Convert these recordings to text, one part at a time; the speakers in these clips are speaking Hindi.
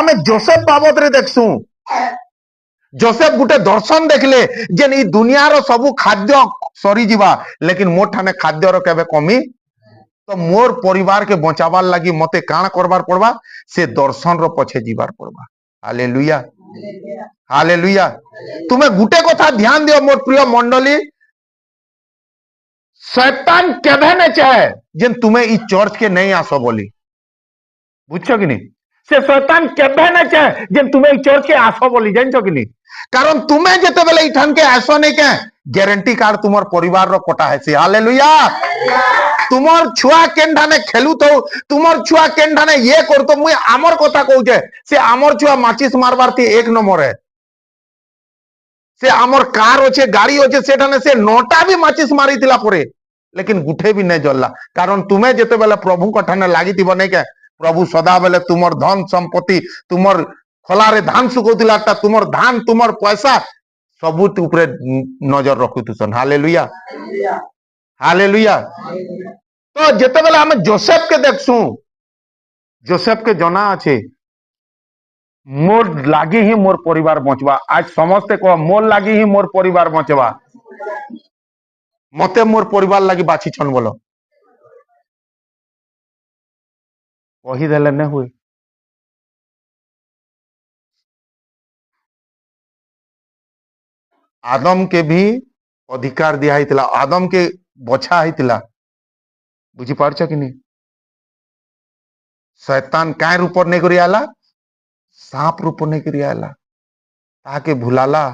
आमे जोसेफ बाबद रे देखसु जोसेफ गुटे दर्शन देखले जे ई दुनिया रो सबु खाद्य सरी जीवा लेकिन मोर ठाने खाद्य रो केबे कमी तो मोर परिवार के बचावार लगी मते काण करबार पड़बा से दर्शन रो पछे जीवार पड़बा। Hallelujah hallelujah. तुम्हें गुटे कथा ध्यान दियो मोर प्रिय मंडली, शैतान केबे ने चाहे जे तुम्हें ई चर्च के नहीं आसो बोली, बुझछो कि नहीं? से शैतान केबे ने चाहे जे तुम्हें ई चर्च के आसो बोली, जानछो कि नहीं? कारण तुम्हें जेते बेले इठान के आसो नहीं के गारंटी कार्ड तुमर परिवार रो कटा है। हालेलुया। तुमर छुआ केंडाने खेलु तो तुमर छुआ केंडाने ये कर तो मुई आमर कथा कहूचे से आमर छुआ माचिस मारबार थी एक नंबर है से आमर कार अच्छे गाड़ी अच्छे सेठाने से नोटा भी माचिस मारी थिला परे लेकिन गुठे भी नहीं जलला। कारण तुम्हें जेते बेले प्रभु कठाने लागी थिबो नहीं के प्रभु सदा बेले तुमर धन संपत्ति तुमर खलारे धान सुकोतिला तुमर धान तुमर पैसा सबुत ऊपरे नजर रखुथुसन। Hallelujah hallelujah. तो जेते बेले हमें जोसेफ के देखसु जोसेफ के जना अच्छे मोर लागी ही मोर परिवार बचवा। आज समस्ते कह मोर लागी ही मोर परिवार बचवा, मते मोर परिवार लागी बाछी छन बोलो कही देले न हुए। आदम के भी अधिकार दिया हितला, आदम के बछा हितला, बुझी पारछ कि नहीं? शैतान काय रूप नहीं करी आला, सांप रूप नहीं करी आला ताके भुलाला।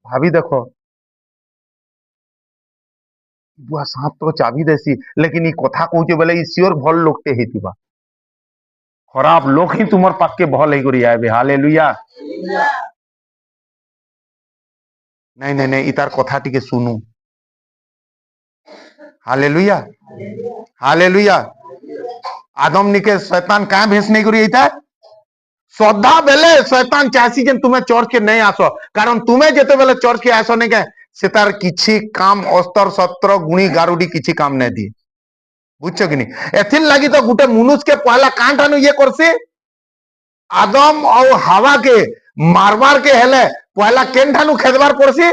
भाभी देखो बुआ सांप तो चाबी देसी लेकिन ई कथा कहूचे बोले ई सियोर भल लोकते हेतिबा, खराब लोक ही तुमर पाके भल ही करी आबे। हालेलुया। नहीं नहीं नहीं इतार कथा टिके सुनु। Hallelujah hallelujah. आदम निके शैतान क्या भेस नहीं करी था श्रद्धा बेले शैतान चाहसी जे तुम्हें चर्च के नहीं आसो कारण तुम्हें जेते बेले चर्च के आसो नहीं के से तार किछि काम अस्तर शस्त्र गुणी गारुडी किछि काम नहीं दिए, बुझछ कि नहीं? एथिन लगी तो गुटे मनुष्य के पहला कांटानु ये करसी आदम और हवा के मारबार के हेले पहला केनठानु खेदबार पड़सी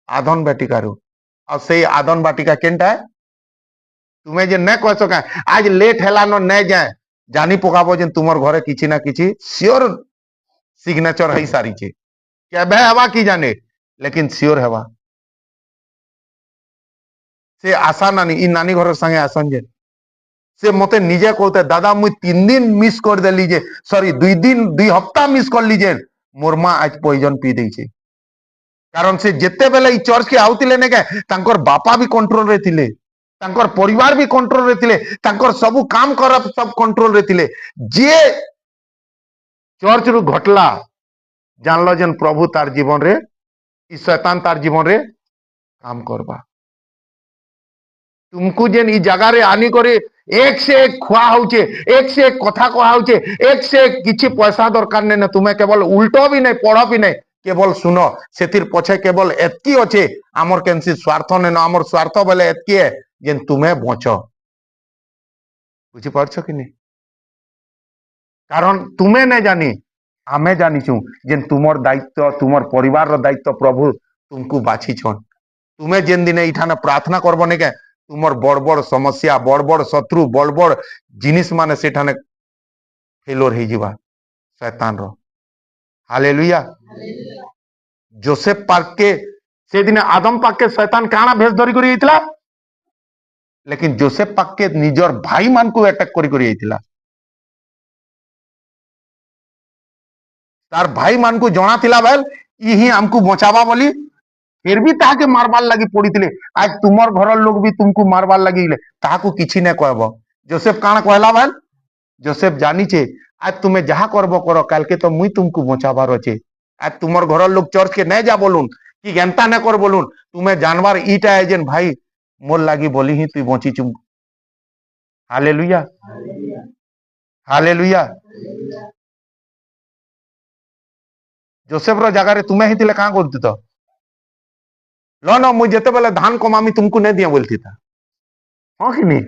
आदन बाटिकारु और से आदन बाटिका केनटा है तुम्हें जे न कह सका आज लेट हेला न नहीं जाए जानी पकाबो जे तुमर घरे किछि ना किछि सियोर सिग्नेचर है सारी छे केबे हवा की जाने लेकिन सियोर हवा से आशा नानी इ नानी घर संगे आसन जे से मते निजे कहते दादा मुई 3 दिन मिस कर देली जे सॉरी 2 हफ्ता मिस कर लीजे मोर मां आज पॉइजन पी दै छे। कारण से जेते बेले ई चर्च के आउतिले ने के तांकर बापा भी कंट्रोल रे थिले तांकर परिवार भी कंट्रोल रे थिले तांकर सब काम कर सब कंट्रोल रे थिले जे चर्च रु घटला जानलो जन प्रभु तार जीवन रे ई शैतान तार जीवन रे काम करबा। तुमको जेन ई जगह रे आनी करे एक से एक खुआ होचे एक से एक कथा कहा होचे एक से एक किछि पैसा दरकार नै ना तुम्हें केवल उल्टो भी नहीं पढ़ो भी नहीं केवल सुनो सेतिर पछे केवल एतकी अच्छे आमर केनसी स्वार्थ नै ना आमर स्वार्थ बोले एतकी है जेन तुम्हें बचो, बुझी पारछ कि नहीं? कारण तुम्हें नहीं जानी आमे जानी छु जेन तुमर दायित्व तुमर परिवार रो दायित्व प्रभु तुमको बाछी छन। तुम्हें जेन दिन इठाने प्रार्थना करबो ने के तुमर बड़ बड़ समस्या बड़ बड़ शत्रु बड़ बड़ जिनिस माने सेठाने फेलोर हे जिबा शैतान रो। हालेलुया। जोसेफ पाक के से दिन आदम पाक के शैतान काना भेष धरी करी हितला लेकिन जोसेफ पाक के निजर भाई मान को अटैक करी हितला तार भाई मान को जना थिला बेल इही हमको बचावा बोली फिर भी ताके मारबार लगी पड़ी थिले आज तुमर घर लोग भी तुमको मारबार लगी ताको किछि ने कहबो। जोसेफ काना कहला बेल जोसेफ जानी छे आज तुम्हें जहा करबो करो काल के तो मुई तुमको बचाबार अछि आज तुमर घर लोग चर्च के नहीं जा बोलुन कि गेंता न कर बोलुन तुम्हें जानवर ईटा एजेन भाई मोर लागी बोली ही तू बची चुम। Hallelujah hallelujah. जोसेफ रो जगह रे तुम्हें ही थिले का करती तो लो ना मुझे जेते बेले धान कमामी तुमको नहीं दिया बोलती था हाँ कि नहीं?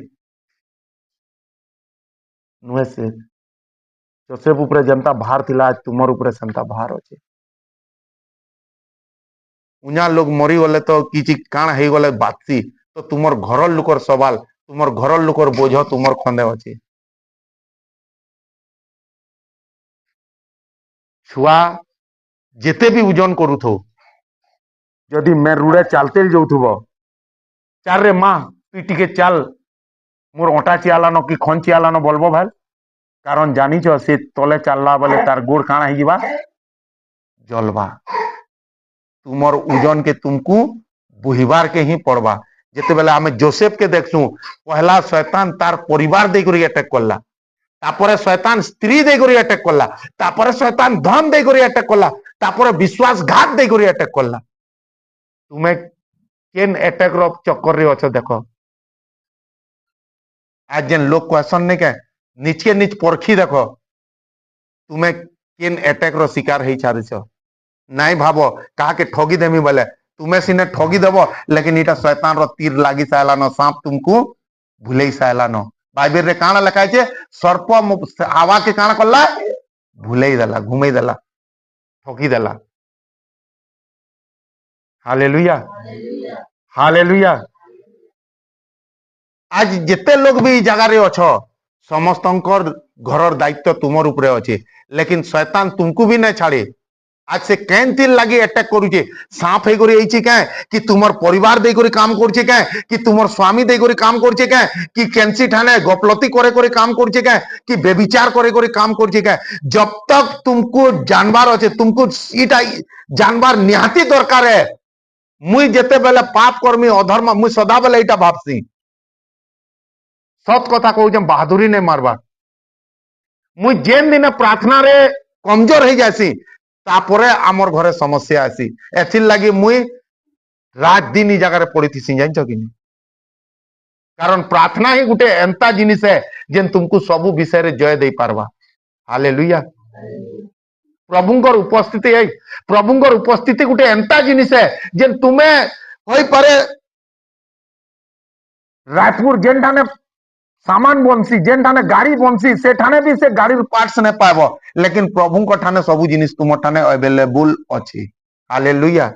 नुहे से जोसेफ ऊपर जेमता भार थिला आज तुमर ऊपर सेमता भार अच्छे उना लोग मरी गले तो किछि काण हे गले बातसी तो तुमर घर लुकर सवाल तुमर घर लुकर बोझ तुमर खंदे अच्छे छुआ जेते भी ओजन करूथो जदि मैं रुड़े चालते जाऊथुब चार रे माँ पी टिके चाल मोर अटा चियालानो कि खन चियालानो बोलबो भाई कारण जानिछ से तले चलला बेले तार गोड़ काणा हे जिबा जलवा तुमर ओजन के तुमको बुहिबार के ही पड़वा जेते बेले आमे जोसेफ के देखसु पहला शैतान तार परिवार दे करी अटैक करला तापरे शैतान स्त्री दे करी अटैक करला तापरे शैतान धन दे करी अटैक करला तापरे विश्वासघात दे करी अटैक करला तुमे केन अटैक रो चक्कर रे अछो देखो आज जेन लोग क्वेश्चन ने के नीच के नीच परखी देखो तुमे केन अटैक रो शिकार हे छारिछ नाई भाबो कहा के ठगी देमी बोले तुम्हें सिने ठगी देव लेकिन इटा शैतान रो तीर लागी सायलानो सांप तुमको भूले सायलानो बाइबल रे काना लिखा है सर्प आवा के काना करला भूले देला घुमे देला ठगी देला हालेलुया हालेलुया आज जेते लोग भी जगह रे अछो समस्तंकर घरर दायित्व तुमर ऊपर अच्छे लेकिन शैतान तुमको भी नहीं छाड़े आज से कैन तीर लगी अटैक करूचे सांप हे करी एछि के कि तुमर परिवार दे करी काम करछे के कि तुमर स्वामी दे करी काम करछे के कि कैंसी ठाने गपलती करे करे काम करछे के कि बेविचार करे करे काम करछे के जब तक तुमको जानवर अच्छे तुमको इटा जानवर निहाती दरकार है मुई जेते बेले पाप कर्मी अधर्म मुई सदा बेले इटा भाबसी सत कथा कहूँ बहादुरी नहीं मारबा मुई जेन दिन प्रार्थना रे कमजोर हो जासी तापरे आमर घरे समस्या आसी एथिर लगी मुई रात दिन ई जगह पड़ी थी जानछ कि नहीं कारण प्रार्थना ही गोटे एंता जिनिस है जेन तुमको सबु विषय रे जय दे पारबा हालेलुया प्रभुंकर उपस्थिति है प्रभुंकर उपस्थिति गोटे एंता जिनिस है जेन तुम्हें होई पारे रायपुर जेन ठाने सामान बनसी जेन ठाने गाड़ी बनसी से ठाने भी से गाड़ी पार्ट्स नहीं पाएबो लेकिन प्रभु को ठाने सबु जिनिस तुम ठाने अवेलेबल अछि हालेलुया